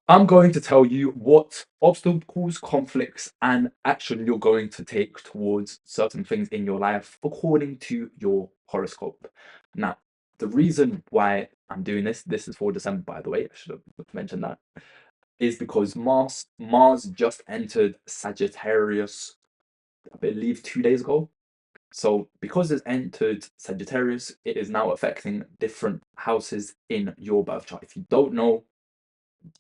I'm going to tell you what obstacles, conflicts, and action you're going to take towards certain things in your life according to your horoscope. Now, the reason why I'm doing this is for December, by the way, I should have mentioned that, is because Mars just entered Sagittarius, I believe 2 days ago. So because it's entered Sagittarius, it is now affecting different houses in your birth chart. If you don't know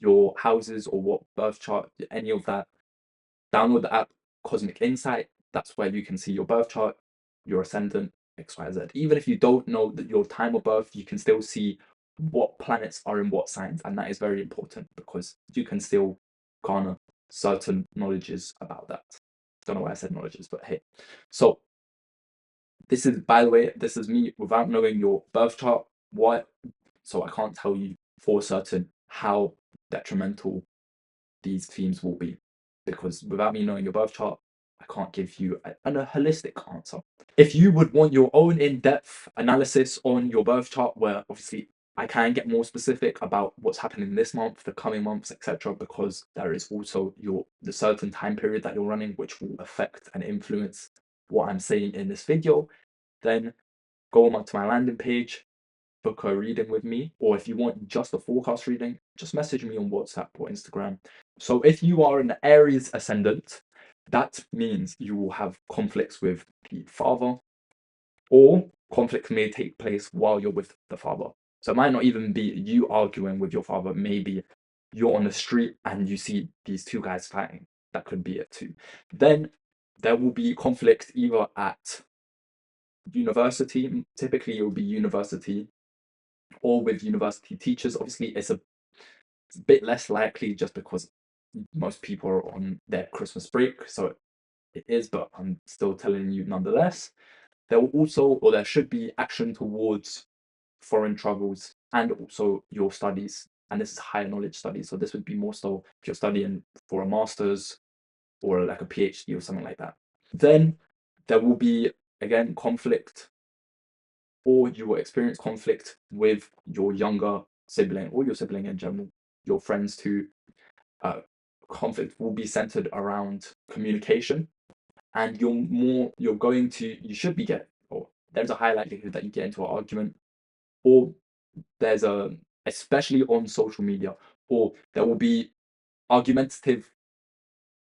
your houses or what birth chart, any of that, download the app Cosmic Insight. That's where you can see your birth chart, your ascendant, XYZ. Even if you don't know that your time of birth, you can still see what planets are in what signs. And that is very important because you can still garner certain knowledges about that. Don't know why I said knowledges, but hey. So this is, by the way, this is me without knowing your birth chart. What? So I can't tell you for certain how detrimental these themes will be, because without me knowing your birth chart, I can't give you a holistic answer. If you would want your own in-depth analysis on your birth chart, where obviously I can get more specific about what's happening this month, the coming months, etc., because there is also the certain time period that you're running, which will affect and influence what I'm saying in this video, then go on to my landing page, book a reading with me, or if you want just a forecast reading, just message me on WhatsApp or Instagram. So if you are an Aries ascendant, that means you will have conflicts with the father, or conflicts may take place while you're with the father. So it might not even be you arguing with your father, maybe you're on the street and you see these two guys fighting. That could be it too. Then there will be conflict either at university, typically it will be university, or with university teachers. Obviously, it's a bit less likely just because most people are on their Christmas break, so it is, but I'm still telling you nonetheless. There will also, or there should be, action towards foreign travels and also your studies. And this is higher knowledge studies, so this would be more so if you're studying for a master's or like a PhD or something like that. Then there will be, again, conflict, or you will experience conflict with your younger sibling or your sibling in general, your friends too. Conflict will be centered around communication, and you should be or there's a high likelihood that you get into an argument, or there's especially on social media, or there will be argumentative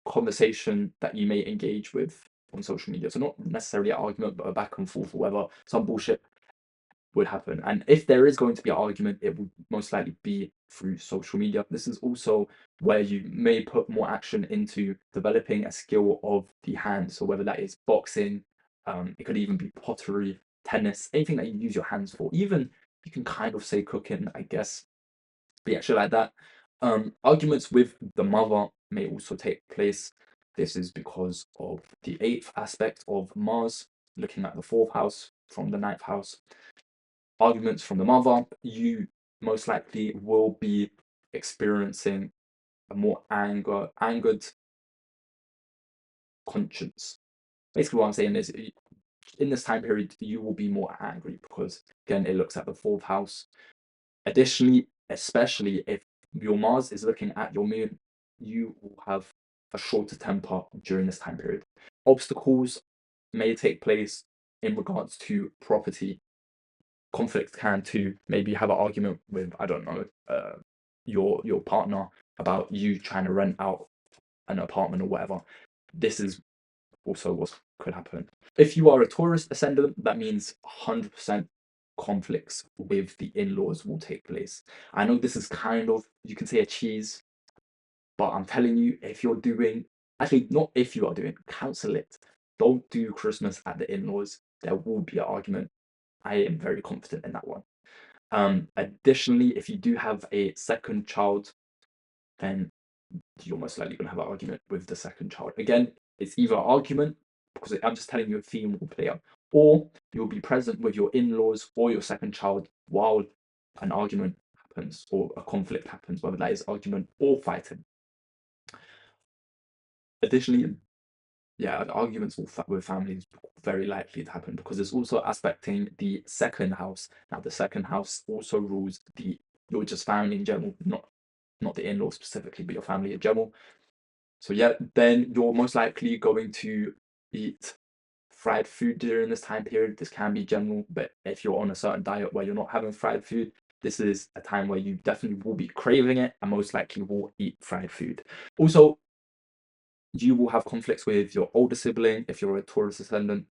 conversation that you may engage with on social media. So not necessarily an argument, but a back and forth, or whether some bullshit would happen. And if there is going to be an argument, it would most likely be through social media. This is also where you may put more action into developing a skill of the hand. So whether that is boxing, it could even be pottery, tennis, anything that you use your hands for. Even you can kind of say cooking, I guess. But yeah, shit like that. Arguments with the mother may also take place. This is because of the eighth aspect of Mars, looking at the fourth house from the ninth house. Arguments from the mother, you most likely will be experiencing a more angered conscience. Basically, what I'm saying is, in this time period, you will be more angry because, again, it looks at the fourth house. Additionally, especially if your Mars is looking at your moon, you will have a shorter temper during this time period. Obstacles may take place in regards to property. Conflict can too. Maybe you have an argument with, I don't know, your partner about you trying to rent out an apartment or whatever. This is also what could happen. If you are a Taurus ascendant, that means 100% conflicts with the in-laws will take place. I know this is kind of, you can say, a cheese, but I'm telling you, if you're doing, actually not if you are doing, cancel it. Don't do Christmas at the in-laws. There will be an argument. I am very confident in that one. Additionally, if you do have a second child, then you're most likely going to have an argument with the second child. Again, it's either an argument, because I'm just telling you a theme will play out, or you'll be present with your in-laws or your second child while an argument happens or a conflict happens, whether that is argument or fighting. Additionally, yeah, arguments with families very likely to happen because it's also aspecting the second house. Now, the second house also rules your just family in general, not not the in-laws specifically, but your family in general. So yeah, then you're most likely going to eat fried food during this time period. This can be general, but if you're on a certain diet where you're not having fried food, this is a time where you definitely will be craving it and most likely will eat fried food. Also, you will have conflicts with your older sibling if you're a Taurus ascendant,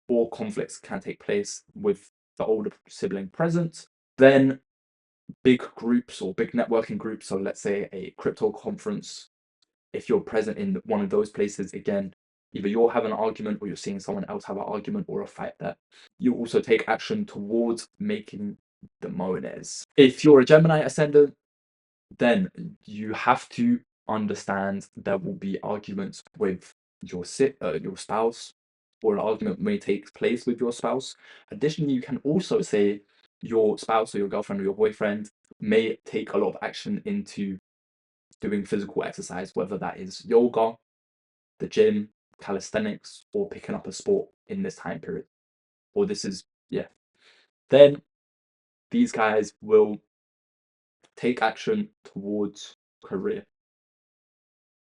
or conflicts can take place with the older sibling present. Then big groups or big networking groups, so let's say a crypto conference, if you're present in one of those places, again, either you're having an argument or you're seeing someone else have an argument or a fight there. You also take action towards making the mones. If you're a Gemini ascendant, then you have to understand there will be arguments with your spouse, or an argument may take place with your spouse. Additionally, you can also say your spouse or your girlfriend or your boyfriend may take a lot of action into doing physical exercise, whether that is yoga, the gym, calisthenics, or picking up a sport in this time period. Or this is, yeah. Then these guys will take action towards career.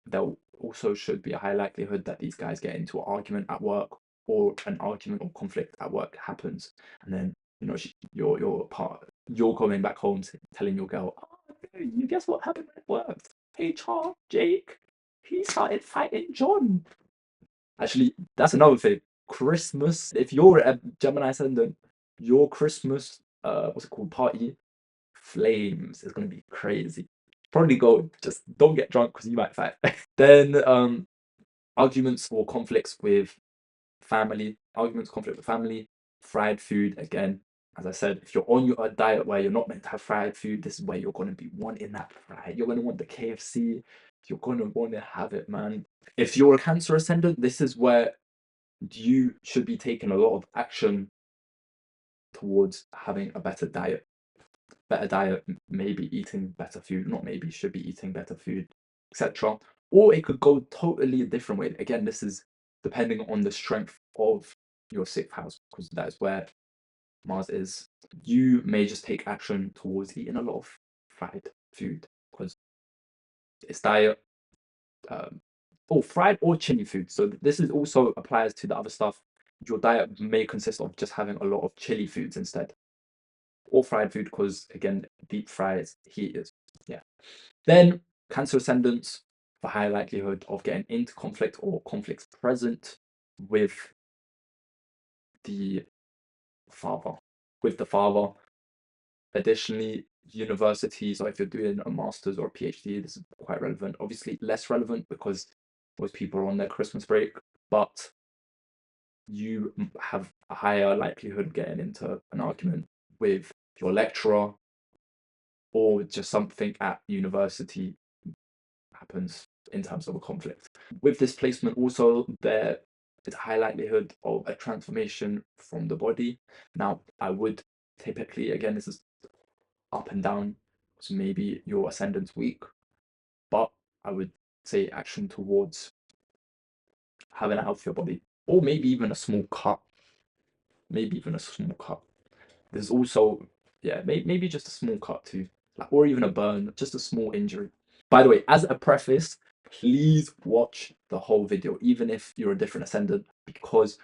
There also should be a high likelihood that these guys get into an argument at work, or an argument or conflict at work happens, and then you're coming back home telling your girl, "Oh, no, you guess what happened at work? HR Jake, he started fighting John." Actually, that's another thing. Christmas. If you're a Gemini ascendant, your Christmas what's it called, party, flames, is gonna be crazy. Probably go, just don't get drunk because you might fight. Then arguments or conflict with family, fried food again. As I said, if you're on a diet where you're not meant to have fried food, this is where you're gonna be wanting that fried. You're gonna want the KFC. You're gonna want to have it, man. If you're a Cancer ascendant, this is where you should be taking a lot of action towards having a better diet. Better diet, maybe eating better food, not maybe, should be eating better food, etc. Or it could go totally a different way. Again, this is depending on the strength of your sixth house, because that is where Mars is. You may just take action towards eating a lot of fried food because it's diet. Or fried or chili food. So this is also applies to the other stuff. Your diet may consist of just having a lot of chili foods instead, or fried food, because again, deep fries heat is, yeah. Then Cancer ascendants, the high likelihood of getting into conflict or conflicts present with the father. Additionally, university. So if you're doing a master's or a PhD, this is quite relevant. Obviously, less relevant because most people are on their Christmas break, but you have a higher likelihood of getting into an argument with your lecturer, or just something at university happens in terms of a conflict. With this placement, also, there is a high likelihood of a transformation from the body. Now, I would typically, again, this is up and down, so maybe your ascendant's weak, but I would say action towards having a healthier body, or maybe even a small cut. There's also, yeah, maybe just a small cut too, like, or even a burn, just a small injury. By the way, as a preface, please watch the whole video, even if you're a different ascendant, because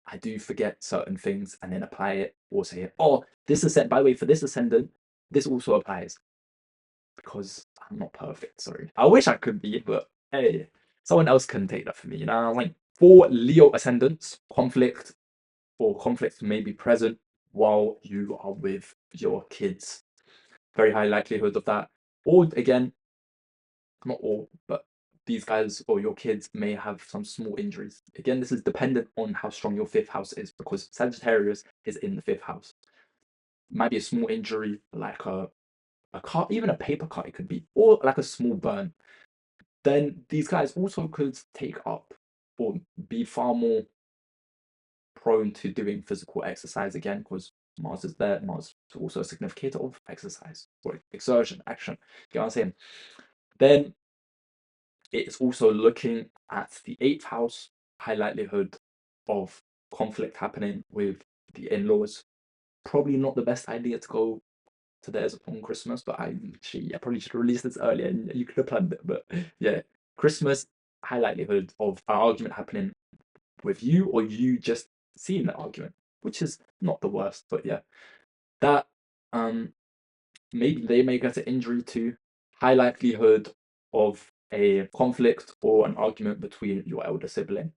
I do forget certain things and then apply it or say, oh, this ascendant, by the way, for this ascendant, this also applies, because I'm not perfect. Sorry. I wish I could be, but hey, someone else can take that for me. You know, like, for Leo ascendants, conflict may be present while you are with your kids. Very high likelihood of that. Or again, not all, but these guys or your kids may have some small injuries. Again, this is dependent on how strong your fifth house is, because Sagittarius is in the fifth house. Might be a small injury, like a cut, even a paper cut it could be, or like a small burn. Then these guys also could take up or be far more prone to doing physical exercise again, because Mars is there. Mars is also a significator of exercise or exertion, action. You know what I'm saying? Then it's also looking at the eighth house, high likelihood of conflict happening with the in-laws. Probably not the best idea to go to theirs upon Christmas, but I probably should have released this earlier and you could have planned it. But yeah, Christmas, high likelihood of an argument happening with you or you just seeing that argument, which is not the worst, but yeah. That maybe they may get an injury too. High likelihood of a conflict or an argument between your elder sibling.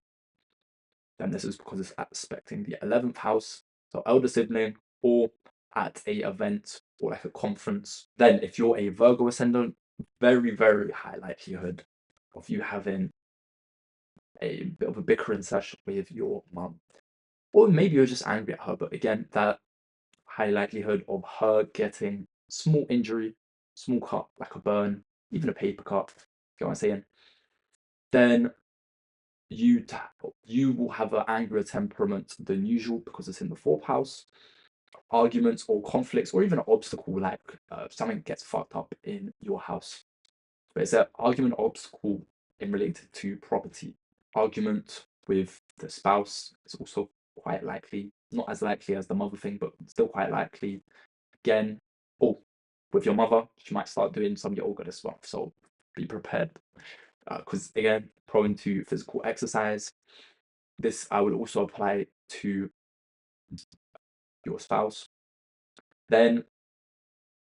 Then this is because it's aspecting the 11th house, so elder sibling, or at a event or like a conference. Then if you're a Virgo ascendant, very, very high likelihood of you having a bit of a bickering session with your mum. Or maybe you're just angry at her, but again, that high likelihood of her getting small injury, small cut, like a burn, even a paper cut, you know what I'm saying? Then you will have an angrier temperament than usual because it's in the 4th house. Arguments or conflicts or even an obstacle like something gets fucked up in your house. But it's an argument or obstacle in related to property. Argument with the spouse is also quite likely. Not as likely as the mother thing, but still quite likely. Again, or with your mother, she might start doing some yoga this month. So be prepared. Because again, prone to physical exercise. This I would also apply to your spouse. Then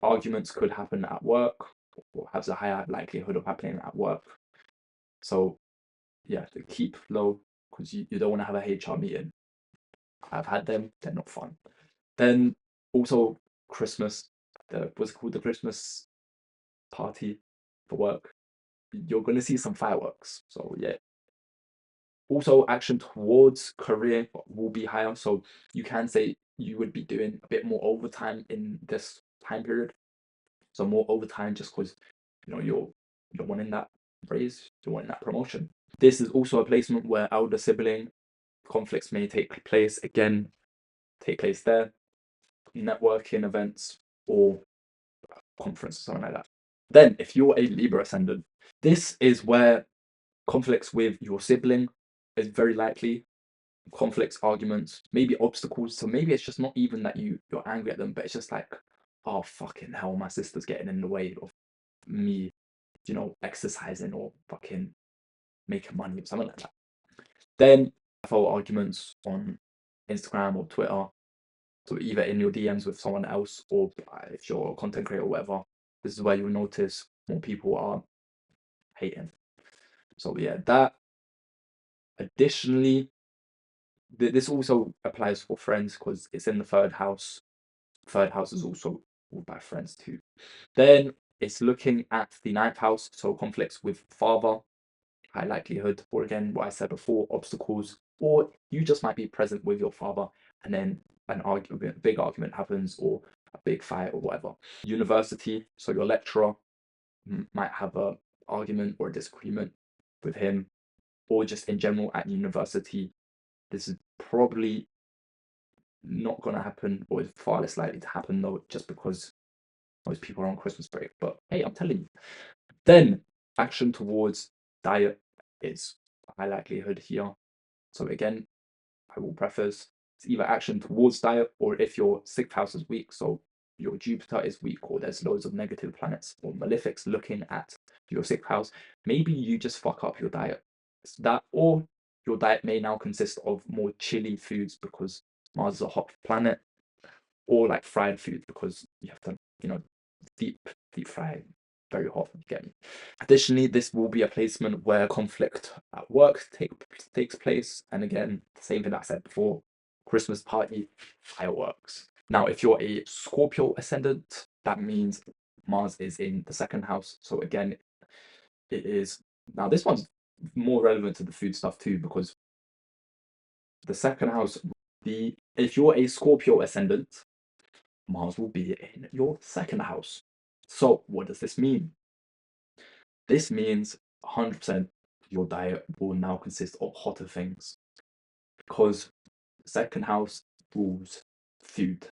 arguments could happen at work or has a higher likelihood of happening at work. So yeah, to keep low because you don't want to have a HR meeting. I've had them, they're not fun. Then also Christmas, what's it called, the Christmas party for work. You're gonna see some fireworks. So yeah. Also, action towards career will be higher. So you can say you would be doing a bit more overtime in this time period. So more overtime just because you're wanting that raise, you're wanting that promotion. This is also a placement where elder sibling conflicts may take place again, take place there, networking events or conference or something like that. Then if you're a Libra ascendant, this is where conflicts with your sibling is very likely. Conflicts, arguments, maybe obstacles. So maybe it's just not even that you're angry at them, but it's just like, oh fucking hell, my sister's getting in the way of me, exercising or fucking making money or something like that. Then follow arguments on Instagram or Twitter. So either in your DMs with someone else or if you're a content creator or whatever, this is where you'll notice more people are hating. So yeah, that additionally, this also applies for friends because it's in the 3rd house. 3rd house is also ruled by friends too. Then it's looking at the 9th house, so conflicts with father, high likelihood, or again, what I said before, obstacles, or you just might be present with your father and then a big argument happens or a big fight or whatever. University, so your lecturer might have a argument or a disagreement with him, or just in general at university. This is probably not going to happen, or is far less likely to happen though, just because most people are on Christmas break. But hey, I'm telling you. Then action towards diet is a high likelihood here. So again, I will preface it's either action towards diet or if your 6th house is weak, so your Jupiter is weak or there's loads of negative planets or malefics looking at your 6th house, maybe you just fuck up your diet. It's that, or your diet may now consist of more chilly foods because Mars is a hot planet, or like fried food because you have to, deep fry very hot. You get me? Additionally, this will be a placement where conflict at work takes place. And again, the same thing I said before, Christmas party, fireworks. Now, if you're a Scorpio ascendant, that means Mars is in the 2nd house. So again, it is, now this one's more relevant to the food stuff too, because the 2nd house, if you're a Scorpio ascendant, Mars will be in your 2nd house. So what does this mean? This means 100% your diet will now consist of hotter things because the 2nd house rules food.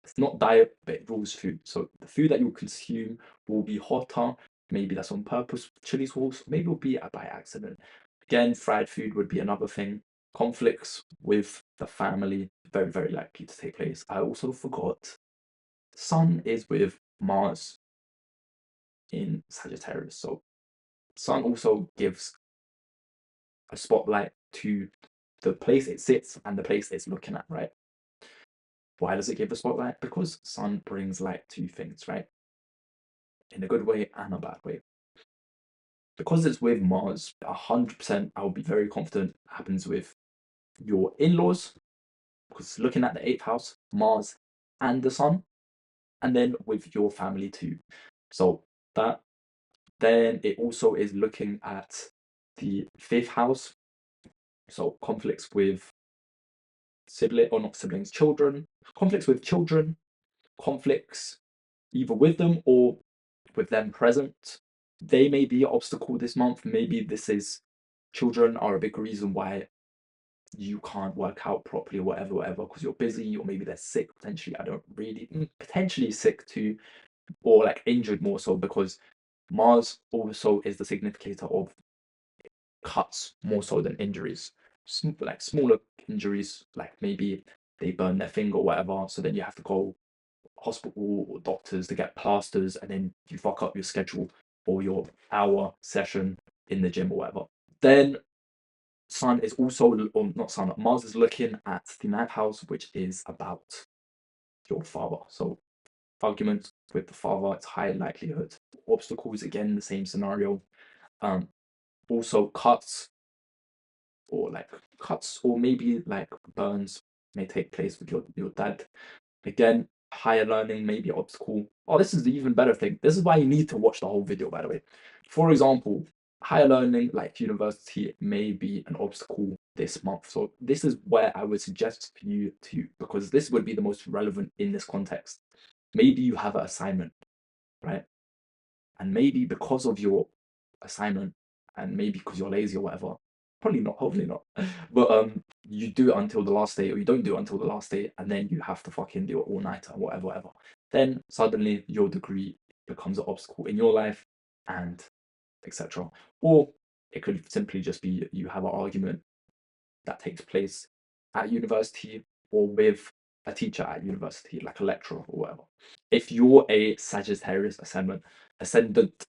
It's not diet, but it rules food. So the food that you consume will be hotter. Maybe that's on purpose, chili sauce. Maybe it'll be by accident. Again, fried food would be another thing. Conflicts with the family, very, very likely to take place. I also forgot Sun is with Mars in Sagittarius. So Sun also gives a spotlight to the place it sits and the place it's looking at, right? Why does it give a spotlight? Because Sun brings light to things, right? In a good way and a bad way. Because it's with Mars, 100%, I'll be very confident happens with your in-laws, because looking at the 8th house, Mars and the Sun, and then with your family too. So that, then it also is looking at the 5th house, so conflicts with sibling, or not siblings, children, conflicts with children, conflicts either with them or with them present. They may be an obstacle this month. Maybe this is, children are a big reason why you can't work out properly or whatever, because you're busy, or maybe they're sick potentially. I don't really, potentially sick too, or like injured more so, because Mars also is the significator of cuts more so than injuries. Like smaller injuries, like maybe they burn their finger or whatever, so then you have to go hospital or doctors to get plasters, and then you fuck up your schedule or your hour session in the gym or whatever. Then Sun is also, or not Sun, Mars is looking at the 9th house, which is about your father. So arguments with the father, it's high likelihood. Obstacles, again, the same scenario. Um, Also cuts, or maybe like burns may take place with your dad. Again, higher learning may be an obstacle. Oh, this is the even better thing. This is why you need to watch the whole video, by the way. For example, higher learning like university may be an obstacle this month. So this is where I would suggest for you to, because this would be the most relevant in this context. Maybe you have an assignment, right? And maybe because of your assignment, and maybe because you're lazy or whatever, probably not, hopefully not, but you do it until the last day, or you don't do it until the last day, and then you have to fucking do it all night or whatever, then suddenly your degree becomes an obstacle in your life, and etc. Or it could simply just be you have an argument that takes place at university, or with a teacher at university, like a lecturer or whatever. If you're a Sagittarius ascendant,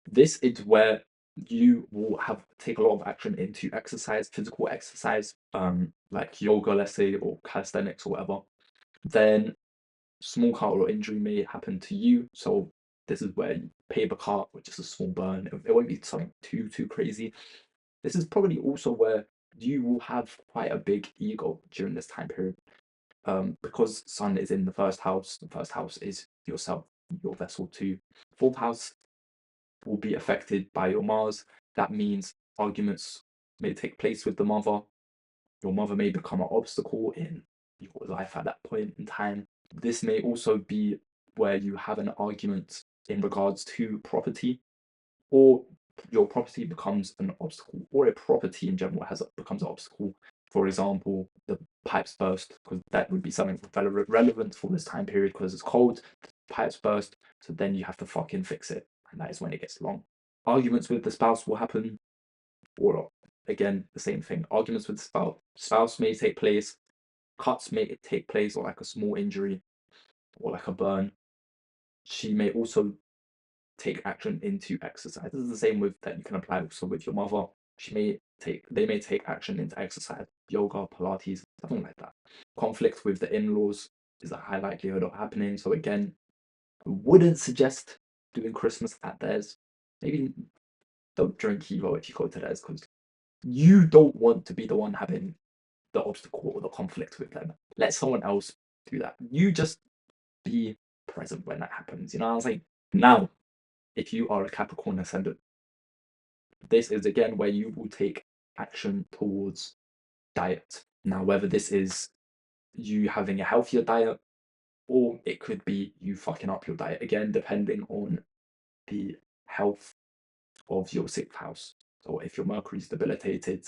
this is where you will have take a lot of action into exercise, physical exercise, like yoga, let's say, or calisthenics or whatever. Then small cut or injury may happen to you. So this is where you paper cut, which is a small burn. It won't be something too crazy. This is probably also where you will have quite a big ego during this time period. Because Sun is in the 1st house. The 1st house is yourself, your vessel too. 4th house will be affected by your Mars. That means arguments may take place with the mother. Your mother may become an obstacle in your life at that point in time. This may also be where you have an argument in regards to property, or your property becomes an obstacle, or a property in general becomes an obstacle. For example, the pipes burst, because that would be something relevant for this time period, because it's cold, the pipes burst, so then you have to fucking fix it, and that is when it gets long. Arguments with the spouse will happen, or again, the same thing. Arguments with the spouse may take place, cuts may take place, or like a small injury, or like a burn. She may also take action into exercise. This is the same with that you can apply also with your mother. They may take action into exercise, yoga, Pilates, something like that. Conflict with the in-laws is a high likelihood of happening. So again, I wouldn't suggest doing Christmas at theirs. Maybe don't drink either if you go to theirs, because you don't want to be the one having the obstacle or the conflict with them. Let someone else do that. You just be present when that happens. You know what I'm saying? Now, if you are a Capricorn ascendant, this is again where you will take action towards diet. Now, whether this is you having a healthier diet, or it could be you fucking up your diet, again, depending on the health of your 6th house. So if your Mercury is debilitated,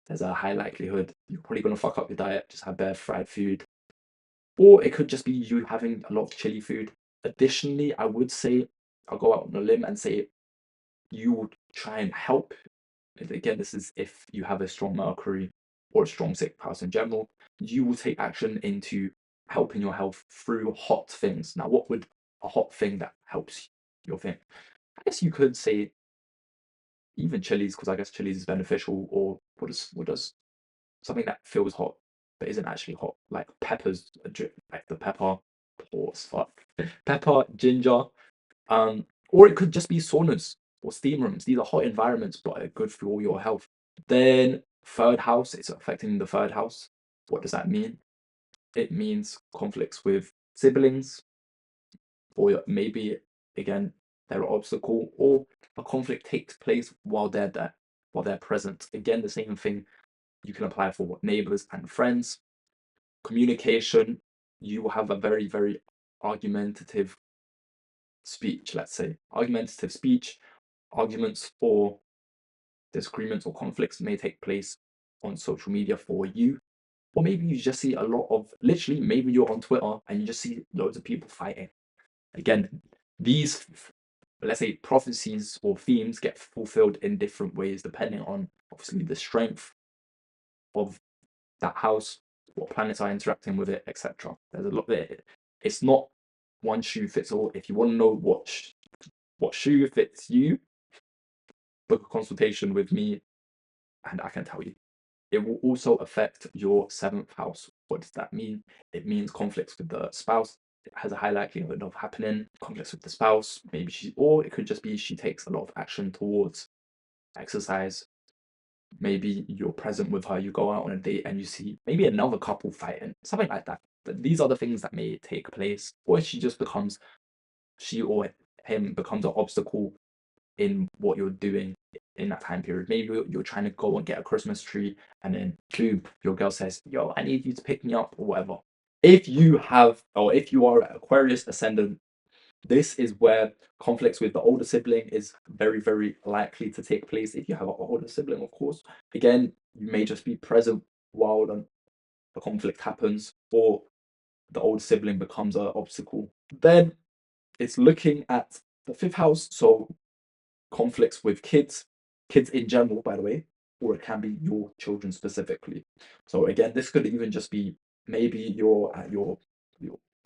there's a high likelihood you're probably going to fuck up your diet, just have bare fried food. Or it could just be you having a lot of chili food. Additionally, I would say, I'll go out on a limb and say you would try and help. Again, this is if you have a strong Mercury or a strong 6th house in general, you will take action into helping your health through hot things. Now, what would a hot thing that helps your thing? I guess you could say even chilies, because I guess chilies is beneficial, or what does something that feels hot but isn't actually hot, like peppers, like the pepper, pause, fuck, pepper, ginger, or it could just be saunas or steam rooms. These are hot environments, but are good for your health. Then third house, it's affecting the third house. What does that mean? It means conflicts with siblings, or maybe again they're an obstacle, or a conflict takes place while they're there, while they're present. Again, the same thing you can apply for neighbors and friends. Communication, you will have a very, very argumentative speech, let's say. Argumentative speech, arguments or disagreements or conflicts may take place on social media for you. Or maybe you just see a lot of, literally, maybe you're on Twitter and you just see loads of people fighting. Again, these, let's say, prophecies or themes get fulfilled in different ways depending on, obviously, the strength of that house, what planets are interacting with it, etc. There's a lot there. It's not one shoe fits all. If you want to know what shoe fits you, book a consultation with me and I can tell you. It will also affect your seventh house. What does that mean? It means conflicts with the spouse. It has a high likelihood of happening. Conflicts with the spouse, maybe or it could just be she takes a lot of action towards exercise. Maybe you're present with her, you go out on a date and you see maybe another couple fighting, something like that. But these are the things that may take place. Or she or him becomes an obstacle in what you're doing in that time period. Maybe you're trying to go and get a Christmas tree, and then boom, your girl says, "Yo, I need you to pick me up," or whatever. If you are an Aquarius ascendant, this is where conflicts with the older sibling is very, very likely to take place. If you have an older sibling, of course, again, you may just be present while the conflict happens, or the older sibling becomes an obstacle. Then it's looking at the fifth house, so conflicts with kids in general, by the way, or it can be your children specifically. So again, this could even just be maybe you're at your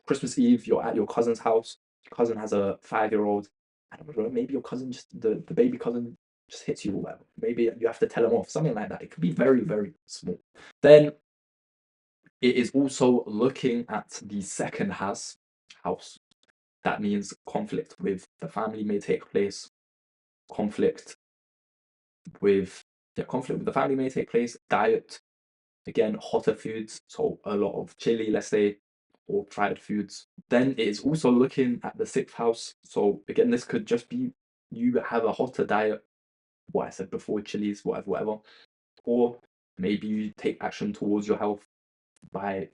Christmas Eve, you're at your cousin's house. Your cousin has a 5-year-old. I don't know, maybe your cousin just the baby cousin just hits you or whatever. Maybe you have to tell him off, something like that. It could be very, very small. Then it is also looking at the second house. That means conflict with the family may take place, conflict conflict with the family may take place. Diet, again, hotter foods, so a lot of chili, let's say, or fried foods. Then it is also looking at the sixth house. So again, this could just be you have a hotter diet, what I said before, chilies, whatever. Or maybe you take action towards your health by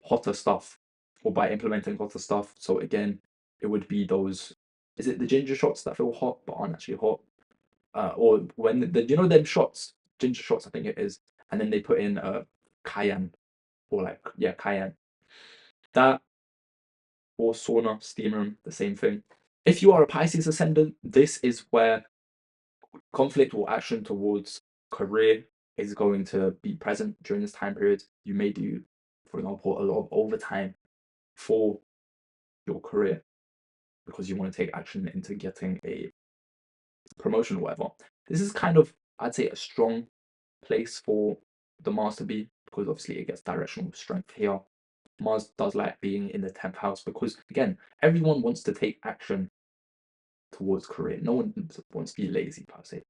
hotter stuff or by implementing hotter stuff. So again, it would be those, is it the ginger shots that feel hot but aren't actually hot? Or when you know them shots, ginger shots, I think it is, and then they put in cayenne, or like, yeah, cayenne. That, or sauna, steam room, the same thing. If you are a Pisces ascendant, this is where conflict or action towards career is going to be present during this time period. You may do, for example, a lot of overtime for your career because you want to take action into getting a promotion or whatever. This is kind of, I'd say, a strong place for the Mars to be, because obviously it gets directional strength here. Mars does like being in the 10th house because, again, everyone wants to take action towards career. No one wants to be lazy, per se.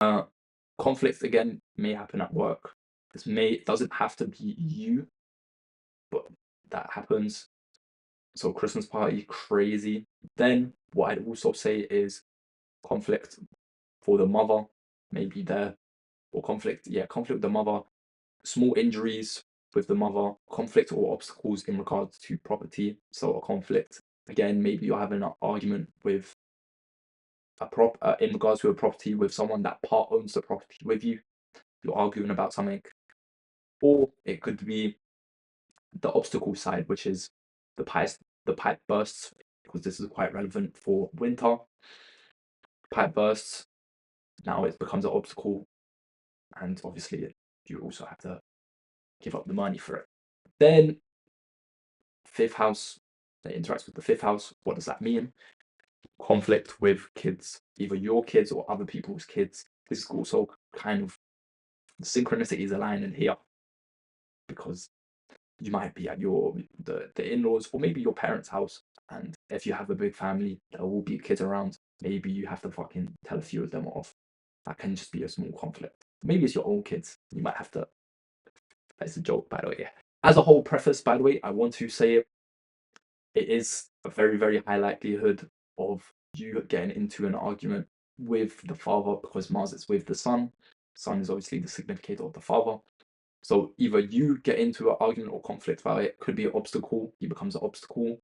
Conflicts, again, may happen at work. Doesn't have to be you, but that happens. So Christmas party, crazy. Then what I'd also say is conflict for the mother, maybe there, or conflict with the mother, small injuries with the mother, conflict or obstacles in regards to property. So a conflict, again, maybe you're having an argument with in regards to a property with someone that part owns the property with you. You're arguing about something, or it could be the obstacle side, which is the pipe bursts, because this is quite relevant for winter. Pipe bursts. Now it becomes an obstacle, and obviously you also have to give up the money for it. Then fifth house, that interacts with the fifth house. What does that mean? Conflict with kids, either your kids or other people's kids. This is also kind of synchronicities aligning here, because you might be at the in-laws or maybe your parents' house, and if you have a big family, there will be kids around. Maybe you have to fucking tell a few of them off. That can just be a small conflict. Maybe it's your own kids. You might have to. That's a joke, by the way. As a whole preface, by the way, I want to say it is a very, very high likelihood of you getting into an argument with the father, because Mars is with the sun. Sun is obviously the significator of the father. So either you get into an argument or conflict about it, could be an obstacle, he becomes an obstacle.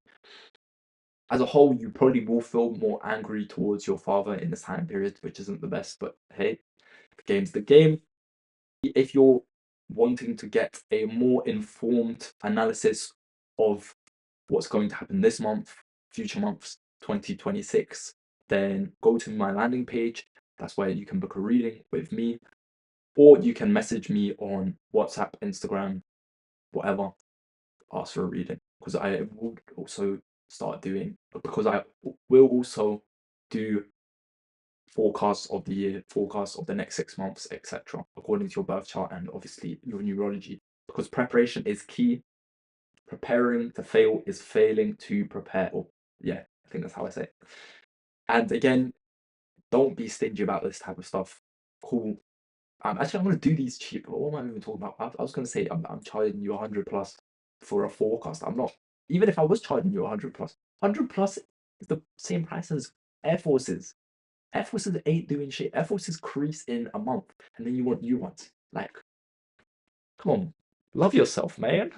As a whole, you probably will feel more angry towards your father in this time period, which isn't the best, but hey, the game's the game. If you're wanting to get a more informed analysis of what's going to happen this month, future months, 2026, then go to my landing page. That's where you can book a reading with me, or you can message me on WhatsApp, Instagram, whatever, ask for a reading, because I will also start doing, because I will also do forecasts of the year, forecasts of the next 6 months, etc., according to your birth chart and obviously your numerology, because preparation is key. Preparing to fail is failing to prepare. Or yeah, I think that's how I say it. And again, don't be stingy about this type of stuff. Cool. Actually, I'm gonna do these cheap. What am I even talking about? I was gonna say I'm charging you 100 plus for a forecast. I'm not. Even if I was charging you 100 plus, 100 plus is the same price as Air Forces. Air Forces ain't doing shit. Air Forces crease in a month, and then you want new ones. Like, come on, love yourself, man.